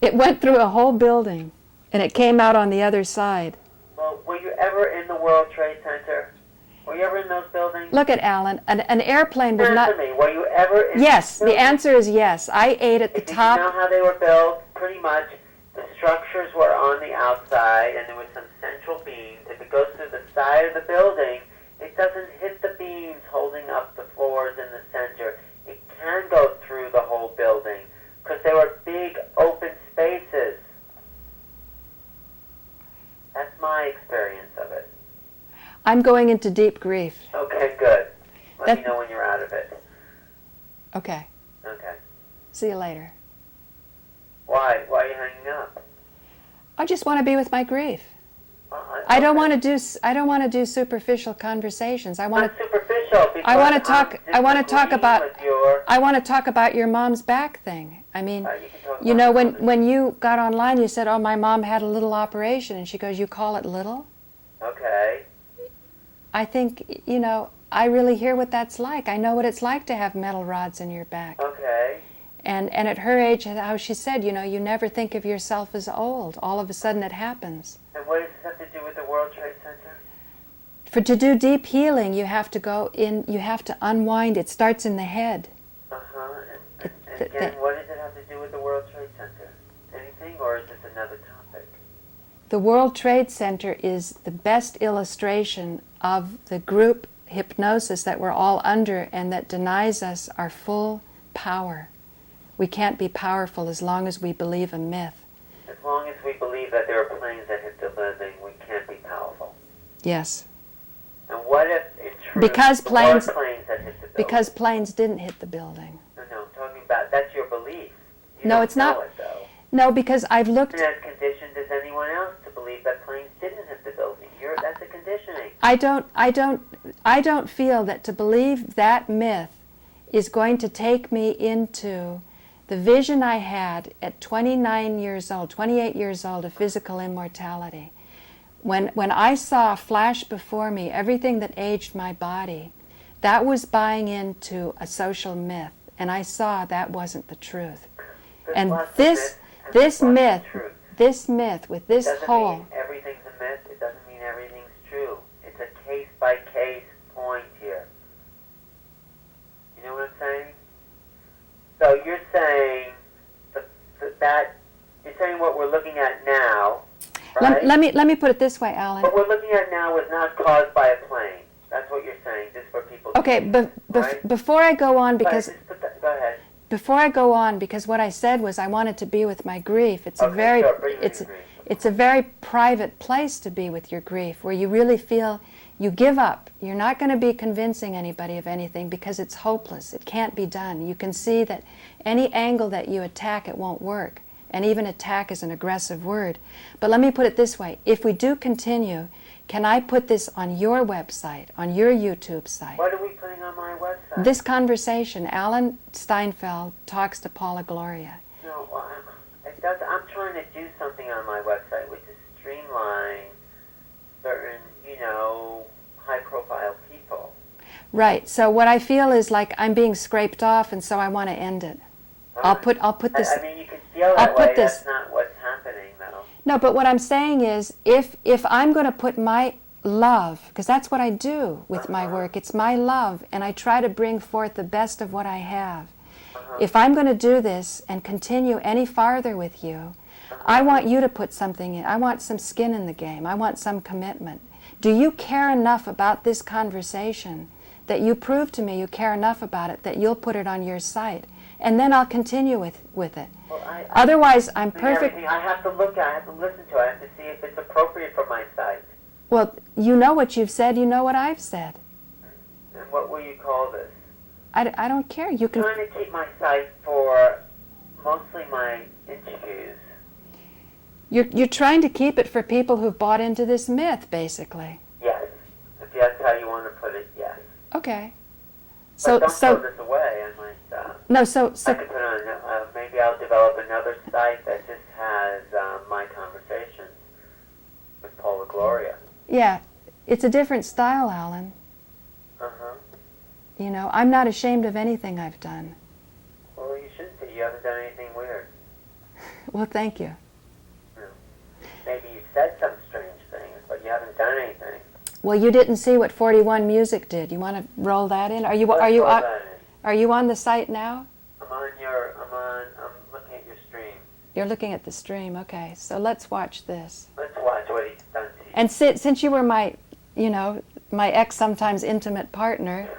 It went through a whole building, and it came out on the other side. Well, were you ever in the World Trade Center? Were you ever in those buildings? Look at Alan. An airplane would not... Answer me. Were you ever in Yes, the answer is yes. I ate at the top. Did you know how they were built? Pretty much the structures were on the outside, and there was some central beams. If it goes through the side of the building, it doesn't hit the beams holding up the floors in the center. It can go through the whole building because they were big open spaces. That's my experience of it. I'm going into deep grief. Okay, good. Let me know when you're out of it. Okay. Okay. See you later. Why? Why are you hanging up? I just want to be with my grief. Okay. I don't want to do superficial conversations. I want to superficial. I want to talk. I want to talk about. I want to talk about your mom's back thing. I mean, you know, when you got online, you said, "Oh, my mom had a little operation," and she goes, "You call it little?" Okay. I think, you know, I really hear what that's like. I know what it's like to have metal rods in your back. Okay. And at her age, how she said, you know, you never think of yourself as old. All of a sudden it happens. And what does this have to do with the World Trade Center? To do deep healing, you have to go in, you have to unwind. It starts in the head. Uh-huh. And again, what does it have to do with the World Trade Center? Anything, or is this another topic? The World Trade Center is the best illustration of the group hypnosis that we're all under and that denies us our full power. We can't be powerful as long as we believe a myth. As long as we believe that there are planes that hit the building, we can't be powerful. Yes. And what if, in truth, because planes that hit the building? Because planes didn't hit the building. No, I'm talking about, that's your belief. You no, don't it's not. Know it, though. No, because I've looked... And as conditioned as anyone else to believe that planes didn't hit the building. That's a conditioning. I don't feel that to believe that myth is going to take me into the vision I had at 29 years old, 28 years old, of physical immortality. When I saw flash before me everything that aged my body, that was buying into a social myth, and I saw that wasn't the truth. And this myth with this whole... Doesn't mean everything's a myth. It doesn't mean everything's true. It's a case-by-case point here. You know what I'm saying? So you're saying that you're saying what we're looking at now, right? Let me put it this way, Alan. What we're looking at now was not caused by a plane. That's what you're saying, just for people to Okay, right? Before I go on, because... Go ahead. Before I go on, because what I said was I wanted to be with my grief. It's a very private place to be with your grief, where you really feel you give up. You're not going to be convincing anybody of anything because it's hopeless. It can't be done. You can see that any angle that you attack, it won't work. And even attack is an aggressive word. But let me put it this way. If we do continue, can I put this on your website, on your YouTube site? What are we putting on my website? This conversation, Alan Steinfeld talks to Paula Gloria. No, well, I'm trying to do something on my website, which is streamline certain, high-profile people. Right. So what I feel is like I'm being scraped off, and so I want to end it. I'll put this. I mean, you can feel that way. That's not what's happening, though. No, but what I'm saying is, if I'm going to put my love, because that's what I do with my work, it's my love, and I try to bring forth the best of what I have. If I'm going to do this and continue any farther with you, I want you to put something in. I want some skin in the game. I want some commitment. Do you care enough about this conversation that you prove to me you care enough about it that you'll put it on your site? And then I'll continue with it. Well, Otherwise, I'm perfect. I have to look at it, I have to listen to it, I have to see if it's appropriate for my site. Well, you know what you've said, you know what I've said. And what will you call this? I don't care. You can. I'm trying to keep my site for mostly my interviews. You're trying to keep it for people who've bought into this myth, basically. Yes. If that's how you want to put it, yes. Okay. But don't throw this away. I might. No. I could put on. Maybe I'll develop another site that just has my conversations with Paula Gloria. Yeah, it's a different style, Alan. I'm not ashamed of anything I've done. Well, you shouldn't be. You haven't done anything weird. Well, thank you. Maybe you've said some strange things, but you haven't done anything. Well, you didn't see what 41 Music did. You want to roll that in? Are you on the site now? I'm looking at your stream. You're looking at the stream. Okay, so let's watch this. Let's watch what he's done to you. And since you were my ex, sometimes intimate partner.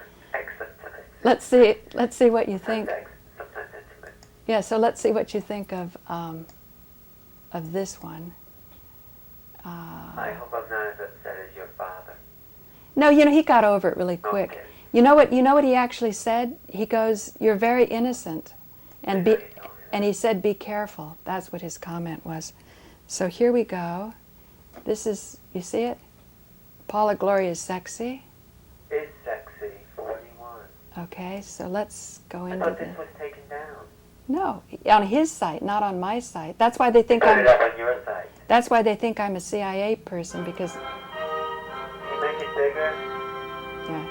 Let's see what you think. Sometimes intimate. Yeah, so let's see what you think of this one. I hope I'm not as upset as your father. No, he got over it really quick. Okay. You know what he actually said? He goes, "You're very innocent," and he said, "Be careful." That's what his comment was. So here we go. This is, you see it? Paula Gloria is sexy. Is sexy, 41. Okay, so let's go into I thought this was taken down. No, on his site, not on my site. That's why they think Put it up on your site. That's why they think I'm a CIA person, because. Can you make it bigger? Yeah.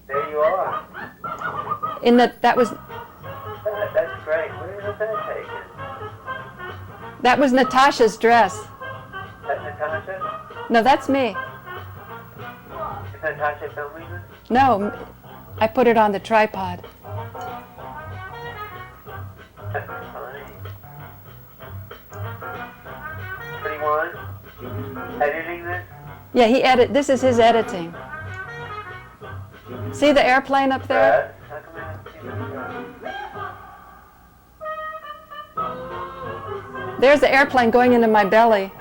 There you are. That was. That's great. Where was that taken? That was Natasha's dress. That's Natasha? No, that's me. Is Natasha filming this? No, I put it on the tripod. That's funny. 21? Editing this? Yeah, this is his editing. See the airplane up there? How come I haven't seen that? There's the airplane going into my belly.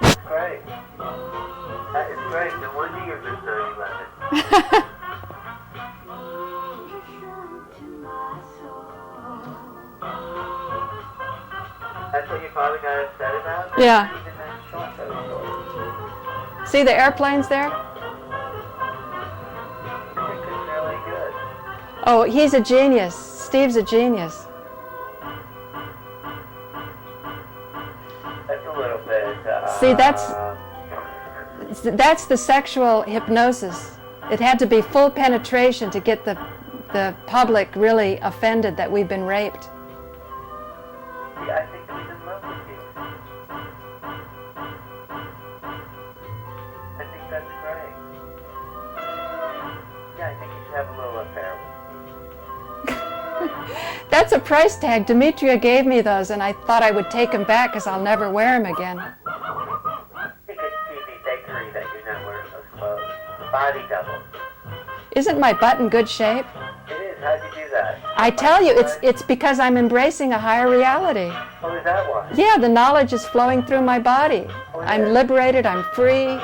That's great. That is great. No wonder you're just 9/11. That's what your father got upset about? Yeah. Even that short, those short. See the airplanes there? I think it's really good. Oh, he's a genius. Steve's a genius. That's a little bit... See, that's the sexual hypnosis. It had to be full penetration to get the public really offended that we've been raped. Yeah, I think he's in love with you. I think that's great. Yeah, I think you should have a little affair with me. That's a price tag. Demetria gave me those, and I thought I would take them back because I'll never wear them again. I think it's TV fakery that you're not wearing those clothes. Body double. Isn't my butt in good shape? It is. How'd you do that? I tell you, it's because I'm embracing a higher reality. Oh, is that why? Yeah, the knowledge is flowing through my body. Oh, yeah. I'm liberated, I'm free.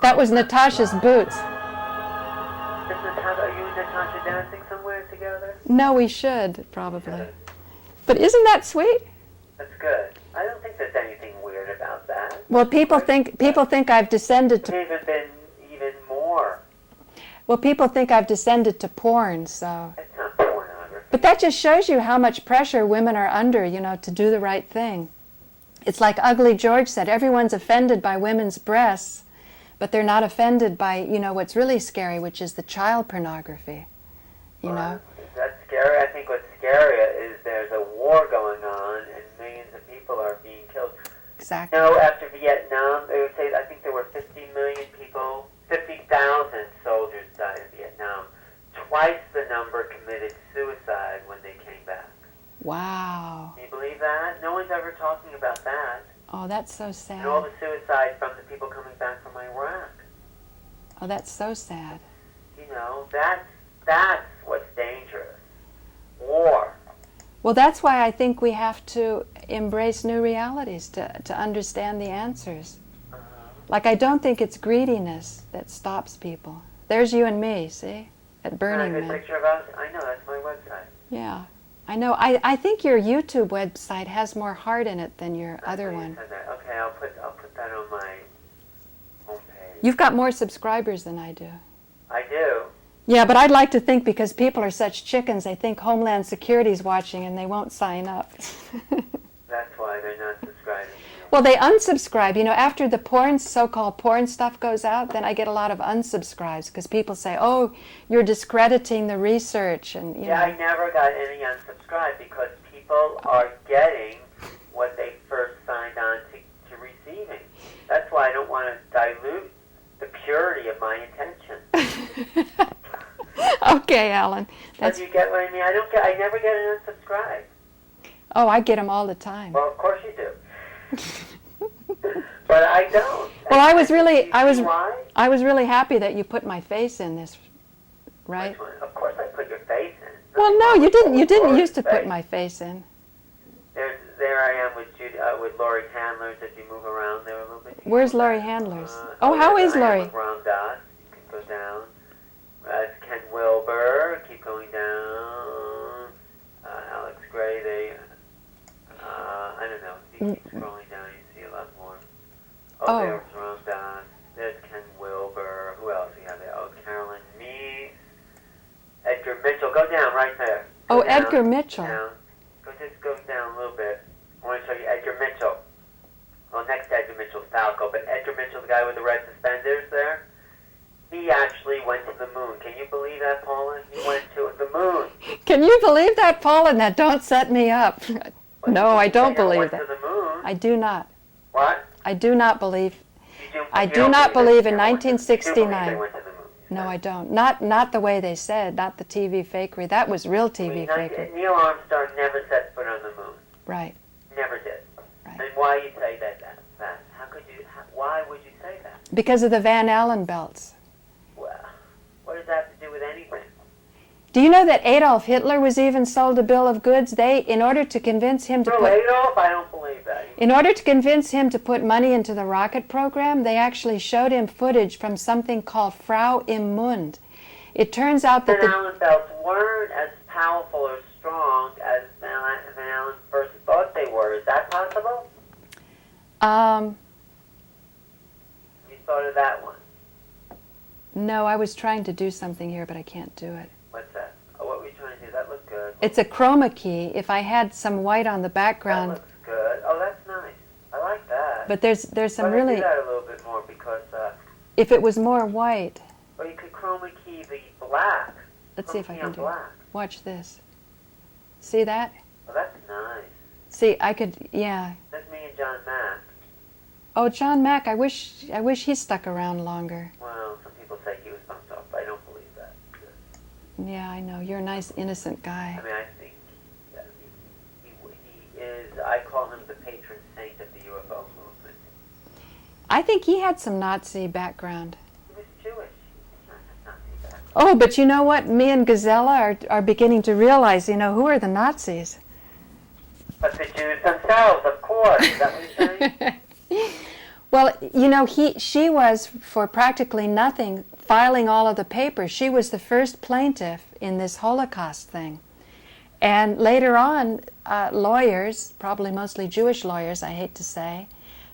That was Natasha's boots. Are you and Natasha dancing somewhere together? No, we should, probably. But isn't that sweet? That's good. I don't think there's anything weird about that. Well, people think I've descended to... It's been even more. Well, people think I've descended to porn, so... It's not pornography. But that just shows you how much pressure women are under, to do the right thing. It's like Ugly George said, everyone's offended by women's breasts, but they're not offended by, what's really scary, which is the child pornography, Well, that's scary. I think what's scarier is there's a war going on and millions of people are being killed. Exactly. After Vietnam, they would say, I think there were 50 million people, 50,000 soldiers died in Vietnam. Twice the number committed suicide when they came back. Wow. Can you believe that? No one's ever talking about that. Oh, that's so sad. And all the suicide from the people coming back from Iraq. Oh, that's so sad. That's what's dangerous. War. Well, that's why I think we have to embrace new realities to understand the answers. Like, I don't think it's greediness that stops people. There's you and me, see? At Burning Can I get a Man. picture of us? I know, that's my website. Yeah. I know. I think your YouTube website has more heart in it than your other one. Okay, I'll put that on my homepage. You've got more subscribers than I do. I do. Yeah, but I'd like to think because people are such chickens, they think Homeland Security's watching and they won't sign up. That's why they're not subscribing. Well, they unsubscribe. After the so-called porn stuff goes out, then I get a lot of unsubscribes because people say, oh, you're discrediting the research. And I never got any unsubscribe because people are getting what they first signed on to receiving. That's why I don't want to dilute the purity of my intention. Okay, Alan. Do you get what I mean? I never get an unsubscribe. Oh, I get them all the time. Well, of course you do. But I don't. Well, I was really happy that you put my face in this, right? Which one? Of course I put your face in. Well, no, you didn't. You didn't used to put my face in. There I am with Lori Handlers. If you move around there a little bit. Where's Lori Handlers? How is Lori? With Ram Dass. You can go down. That's Ken Wilber. Keep going down. Alex Gray. I don't know. If you keep scrolling down, you see a lot more. Oh, there's Ram Dass. There's Ken Wilber. Who else do you have there? Oh, Carolyn Meese. Edgar Mitchell. Go down right there. Go down, Edgar Mitchell. Down. Just go down a little bit. I want to show you Edgar Mitchell. Well, next to Edgar Mitchell's Falco, but Edgar Mitchell, the guy with the red suspenders there, he actually went to the moon. Can you believe that, Paula? He went to the moon. Can you believe that, Paula? Now, don't set me up. No, I don't believe that. Went to the moon. I do not. What? I do not believe. I do not believe in 1969. No, I don't. Not the way they said. Not the TV fakery. That was real TV fakery. Neil Armstrong never set foot on the moon. Right. Never did. Right. And why you say that? How could you? Why would you say that? Because of the Van Allen belts. Well, what does that have to do with anything? Do you know that Adolf Hitler was even sold a bill of goods? In order to convince him to put... Adolf? I don't believe that. In order to convince him to put money into the rocket program, they actually showed him footage from something called Frau im Mund. It turns out that Van Allen belts weren't as powerful or strong as Van Allen first thought they were. Is that possible? You thought of that one? No, I was trying to do something here, but I can't do it. What's that? Oh, what were you trying to do? That looked good. It's a chroma key. If I had some white on the That background, looks good. Oh, that's nice. I like that. but there's some Let me really. do that a little bit more because, If it was more white, well, you could chroma key the black. let's see if I Chroma key can on do it. black. Watch this. See that? Oh, that's nice. See, I could, yeah. That's me and John Mack. Oh, John Mack, I wish he stuck around longer. Well, some people say he was bumped off, but I don't believe that. Yeah, I know. You're a nice, innocent guy. I mean, I think that he is, I call him the patron saint of the UFO movement. I think he had some Nazi background. He was Jewish. Not that. Oh, but you know what? Me and Gazella are beginning to realize, who are the Nazis? But the Jews themselves, of course. Is that what you're saying? Well, she was, for practically nothing, filing all of the papers. She was the first plaintiff in this Holocaust thing. And later on, lawyers, probably mostly Jewish lawyers, I hate to say,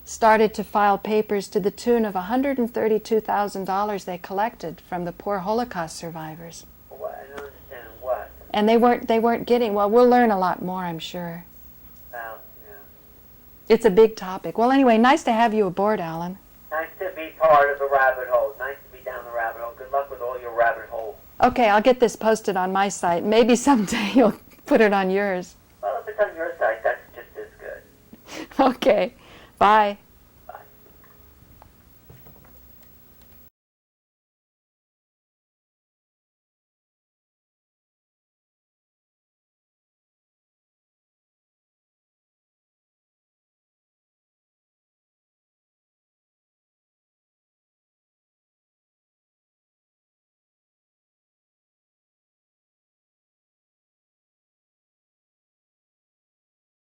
started to file papers to the tune of $132,000 they collected from the poor Holocaust survivors. What? I don't understand what. And they weren't getting, well, we'll learn a lot more, I'm sure. Well, yeah. It's a big topic. Well, anyway, nice to have you aboard, Alan. Nice to be part of the rabbit hole. Nice to be down the rabbit hole. Good luck with all your rabbit holes. Okay, I'll get this posted on my site. Maybe someday you'll put it on yours. Well, if it's on your site, that's just as good. Okay, bye.